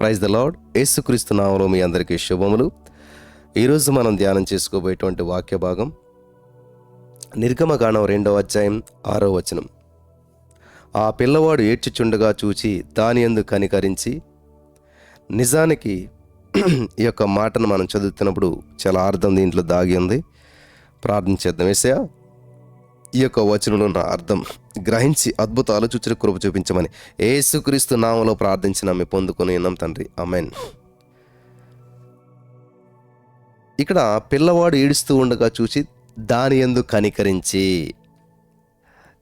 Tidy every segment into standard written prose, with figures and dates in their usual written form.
Praise the lord. యేసుక్రీస్తు నామములో మీ అందరికీ శుభములు. ఈరోజు మనం ధ్యానం చేసుకోబోయేటువంటి వాక్య భాగం నిర్గమకాండం 2వ అధ్యాయం 6వ వచనం. ఆ పిల్లవాడు ఏడ్చుచుండగా చూచి దాని యందు కనికరించి. నిజానికి ఈ యొక్క మాటను మనం చదువుతున్నప్పుడు చాలా అర్థం దీంట్లో దాగి ఉంది. ప్రార్థన చేద్దాం. యేసయ్యా, ఈ యొక్క వచనంలో ఉన్న అర్థం గ్రహించి అద్భుతాలు చూచిన కృప చూపించమని యేసుక్రీస్తు నామములో ప్రార్థించిన మీ పొందుకొని ఉన్నాం తండ్రి, ఆమేన్. ఇక్కడ పిల్లవాడు ఏడుస్తూ ఉండగా చూసి దాని యందు కనికరించి.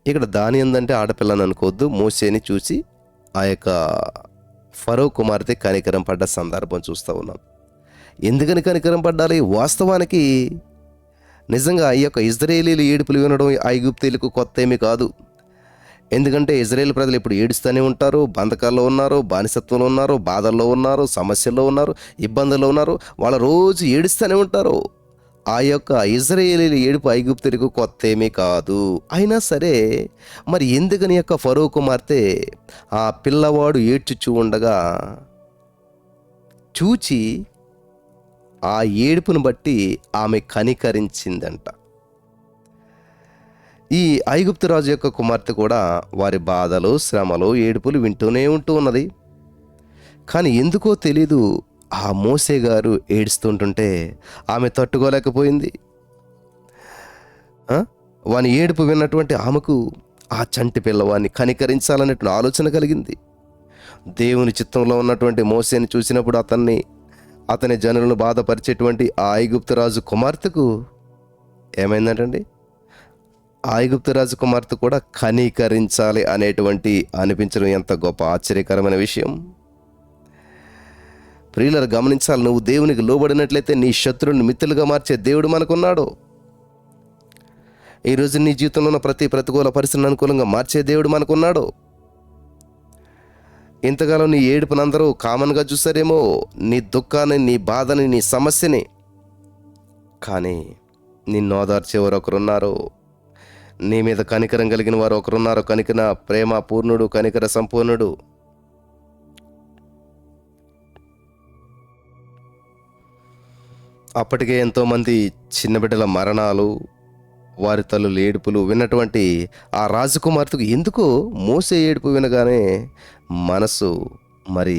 ఇక్కడ దాని యందు అంటే ఆడపిల్లని అనుకోవద్దు. మోసేని చూసి ఆ యొక్క ఫరో కుమార్తె కనికరం పడ్డ సందర్భం చూస్తూ ఉన్నాం. ఎందుకని కనికరం పడ్డాలి? వాస్తవానికి నిజంగా ఈ యొక్క ఇజ్రాయేలీలు ఏడుపులు వినడం ఐగుప్తీయులకు కొత్త ఏమీ కాదు. ఎందుకంటే ఇజ్రాయేల్ ప్రజలు ఇప్పుడు ఏడుస్తూనే ఉంటారు. బంధకాల్లో ఉన్నారు, బానిసత్వంలో ఉన్నారు, బాధల్లో ఉన్నారు, సమస్యల్లో ఉన్నారు, ఇబ్బందుల్లో ఉన్నారు. వాళ్ళు రోజు ఏడుస్తూనే ఉంటారు. ఆ యొక్క ఇజ్రాయేలీల ఏడుపు ఐగుప్తీయులకు కొత్త ఏమీ కాదు. అయినా సరే మరి ఎందుకని యొక్క ఫరో కుమార్తె ఆ పిల్లవాడు ఏడ్చుచూ ఉండగా చూచి ఆ ఏడుపును బట్టి ఆమె కనికరించిందంట. ఈ ఐగుప్తు రాజు యొక్క కుమార్తె కూడా వారి బాధలు, శ్రమలు, ఏడుపులు వింటూనే ఉన్నది. కానీ ఎందుకో తెలీదు, ఆ మోసే గారు ఏడుస్తుంటుంటే ఆమె తట్టుకోలేకపోయింది. వాని ఏడుపు విన్నటువంటి ఆమెకు ఆ చంటి పిల్లవాడిని కనికరించాలనేటువంటి ఆలోచన కలిగింది. దేవుని చిత్తంలో ఉన్నటువంటి మోసేని చూసినప్పుడు అతని జనులను బాధపరిచేటువంటి ఆ ఐగుప్తు రాజు కుమార్తెకు ఏమైందంటండి? ఆ ఐగుప్తు రాజు కుమార్తె కూడా కనికరించాలి అనేటువంటి అనిపించడం ఎంత గొప్ప ఆశ్చర్యకరమైన విషయం. ప్రియులను గమనించాలి. నువ్వు దేవునికి లోబడినట్లయితే నీ శత్రువుని మిత్రులుగా మార్చే దేవుడు మనకున్నాడు. ఈరోజు నీ జీవితంలో ఉన్న ప్రతి ప్రతికూల పరిస్థితిని అనుకూలంగా మార్చే దేవుడు మనకున్నాడు. ఇంతకాలం నీ ఏడుపునందరూ కామన్గా చూసారేమో, నీ దుఃఖాన్ని, నీ బాధని, నీ సమస్యని. కానీ నిన్ను ఓదార్చేవారు ఒకరున్నారు, నీ మీద కనికరం కలిగిన వారు ఒకరున్నారు. కనికర ప్రేమ పూర్ణుడు, కనికర సంపూర్ణుడు. అప్పటికే ఎంతోమంది చిన్న బిడ్డల మరణాలు, వారి తల్లుల ఏడుపులు విన్నటువంటి ఆ రాజకుమార్తెకు ఎందుకో మోసే ఏడుపు వినగానే మనసు మరి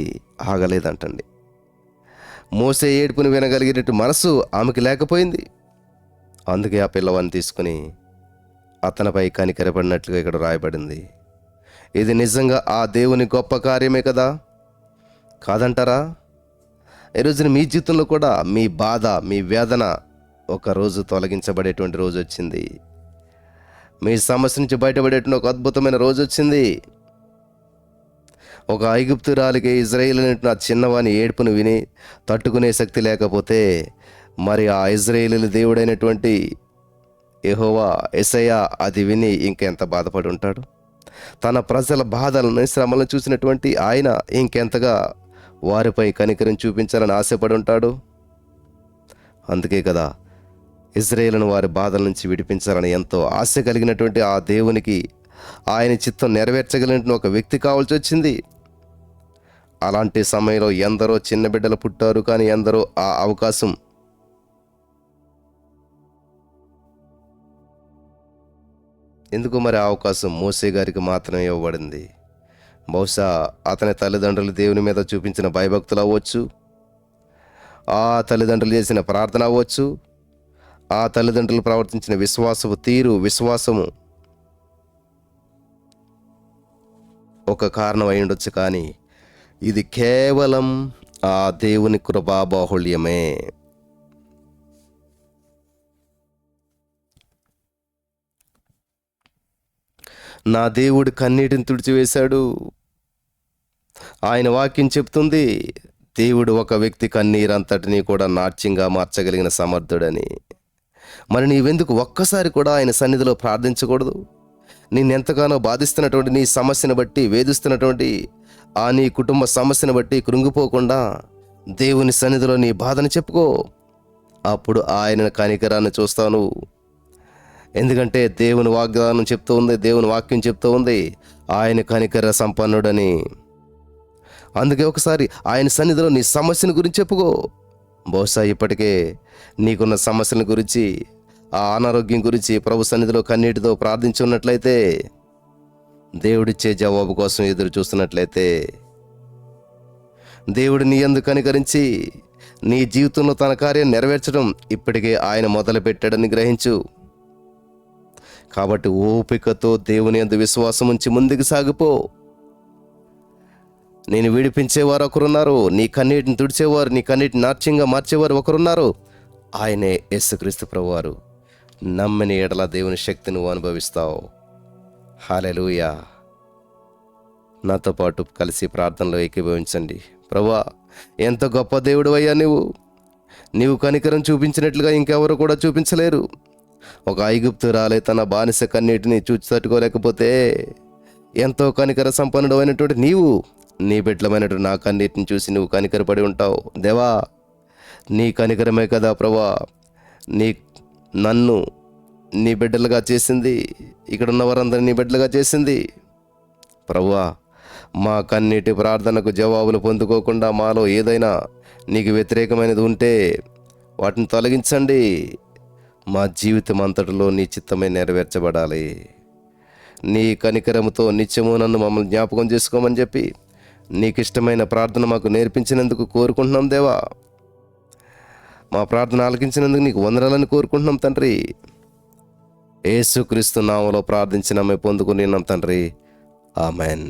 ఆగలేదంటండి. మోసే ఏడుపుని వినగలిగినట్టు మనసు ఆమెకి లేకపోయింది. అందుకే ఆ పిల్లవాడిని తీసుకుని అతనిపై కనికరపడినట్లుగా ఇక్కడ రాయబడింది. ఇది నిజంగా ఆ దేవుని గొప్ప కార్యమే కదా, కాదంటారా? ఈరోజున మీ జీవితంలో కూడా మీ బాధ, మీ వేదన ఒకరోజు తొలగించబడేటువంటి రోజు వచ్చింది. మీ సమస్య నుంచి బయటపడేటువంటి ఒక అద్భుతమైన రోజు వచ్చింది. ఒక ఐగుప్తురాలికి ఇజ్రాయేల్ అనేటువంటి ఆ చిన్నవాని ఏడుపును విని తట్టుకునే శక్తి లేకపోతే మరి ఆ ఇజ్రాయేలీల దేవుడైనటువంటి యెహోవా యేసయ్యా అది విని ఇంకెంత బాధపడి ఉంటాడు. తన ప్రజల బాధలను, శ్రమలను చూసినటువంటి ఆయన ఇంకెంతగా వారిపై కనికరం చూపించాలని ఆశపడి ఉంటాడు. అందుకే కదా ఇజ్రాయేలును వారి బాధల నుంచి విడిపించాలని ఎంతో ఆశ కలిగినటువంటి ఆ దేవునికి ఆయన చిత్తం నెరవేర్చగలిగిన ఒక వ్యక్తి కావాల్సి వచ్చింది. అలాంటి సమయంలో ఎందరో చిన్న బిడ్డలు పుట్టారు, కానీ ఎందరో ఆ అవకాశం ఎందుకు మరి ఆ అవకాశం మోసే గారికి మాత్రమే ఇవ్వబడింది. బహుశా అతని తల్లిదండ్రులు దేవుని మీద చూపించిన భయభక్తులు అవ్వచ్చు, ఆ తల్లిదండ్రులు చేసిన ప్రార్థన అవ్వచ్చు, ఆ తల్లిదండ్రులు ప్రవర్తించిన విశ్వాసము తీరు, విశ్వాసము ఒక కారణం అయి ఉండొచ్చు. కానీ ఇది కేవలం ఆ దేవుని కృపా బాహుళ్యమే. నా దేవుడు కన్నీటిని తుడిచివేశాడు. ఆయన వాక్యం చెప్తుంది, దేవుడు ఒక వ్యక్తి కన్నీరంతటినీ కూడా నాట్యంగా మార్చగలిగిన సమర్థుడని. మరి నీవెందుకు ఒక్కసారి కూడా ఆయన సన్నిధిలో ప్రార్థించకూడదు? నిన్నెంతగానో బాధిస్తున్నటువంటి నీ సమస్యను బట్టి, వేధిస్తున్నటువంటి ఆ నీ కుటుంబ సమస్యను బట్టి కృంగిపోకుండా దేవుని సన్నిధిలో నీ బాధను చెప్పుకో. అప్పుడు ఆయన కనికరాన్ని చూస్తాను. ఎందుకంటే దేవుని వాగ్దానం చెప్తూ ఉంది, దేవుని వాక్యం చెప్తూ ఉంది, ఆయన కనికర సంపన్నుడని. అందుకే ఒకసారి ఆయన సన్నిధిలో నీ సమస్యను గురించి చెప్పుకో. బహుశా ఇప్పటికే నీకున్న సమస్యల గురించి, ఆ అనారోగ్యం గురించి ప్రభు సన్నిధిలో కన్నీటితో ప్రార్థించి ఉన్నట్లయితే, దేవుడిచ్చే జవాబు కోసం ఎదురు చూస్తున్నట్లయితే, దేవుడు నీ యందు కనికరించి నీ జీవితంలో తన కార్యం నెరవేర్చడం ఇప్పటికే ఆయన మొదలుపెట్టాడని గ్రహించు. కాబట్టి ఓపికతో దేవుని యందు విశ్వాసం ఉంచి ముందుకు సాగిపో. నేను విడిపించేవారు ఒకరున్నారు, నీ కన్నీటిని తుడిచేవారు, నీ కన్నీటిని నాట్యంగా మార్చేవారు ఒకరున్నారు. ఆయనే యేసుక్రీస్తు ప్రభువారు. నమ్మిన ఎడల దేవుని శక్తి నువ్వు అనుభవిస్తావు. హల్లెలూయా. నాతో పాటు కలిసి ప్రార్థనలో ఏకీభవించండి. ప్రభువా, ఎంత గొప్ప దేవుడు అయ్యా నీవు కనికరం చూపించినట్లుగా ఇంకెవరు కూడా చూపించలేరు. ఒక ఐగుప్తురాలే తన బానిస కన్నీటిని చూచి తట్టుకోలేకపోతే, ఎంతో కనికర సంపన్నుడు అయినటువంటి నీవు నీ బిడ్డలమైనటువంటి నా కన్నీటిని చూసి నువ్వు కనికరపడి ఉంటావు. దేవా, నీ కనికరమే కదా ప్రభువా నన్ను నీ బిడ్డలుగా చేసింది, ఇక్కడ ఉన్న వారందరినీ నీ బిడ్డలుగా చేసింది. ప్రభువా, మా కన్నీటి ప్రార్థనకు జవాబులు పొందుకోకుండా మాలో ఏదైనా నీకు వ్యతిరేకమైనది ఉంటే వాటిని తొలగించండి. మా జీవితం అంతటిలో నీ చిత్తమే నెరవేర్చబడాలి. నీ కనికరముతో నిత్యము నన్ను మమ్మల్ని జ్ఞాపకం చేసుకోమని చెప్పి నీకు ఇష్టమైన ప్రార్థన మాకు నేర్పించినందుకు కోరుకుంటున్నాం దేవా. మా ప్రార్థన ఆలకించినందుకు నీకు వందనాలని కోరుకుంటున్నాం తండ్రి. యేసుక్రీస్తు నామములో ప్రార్థించిన మేము పొందుకుని తండ్రి. ఆమెన్.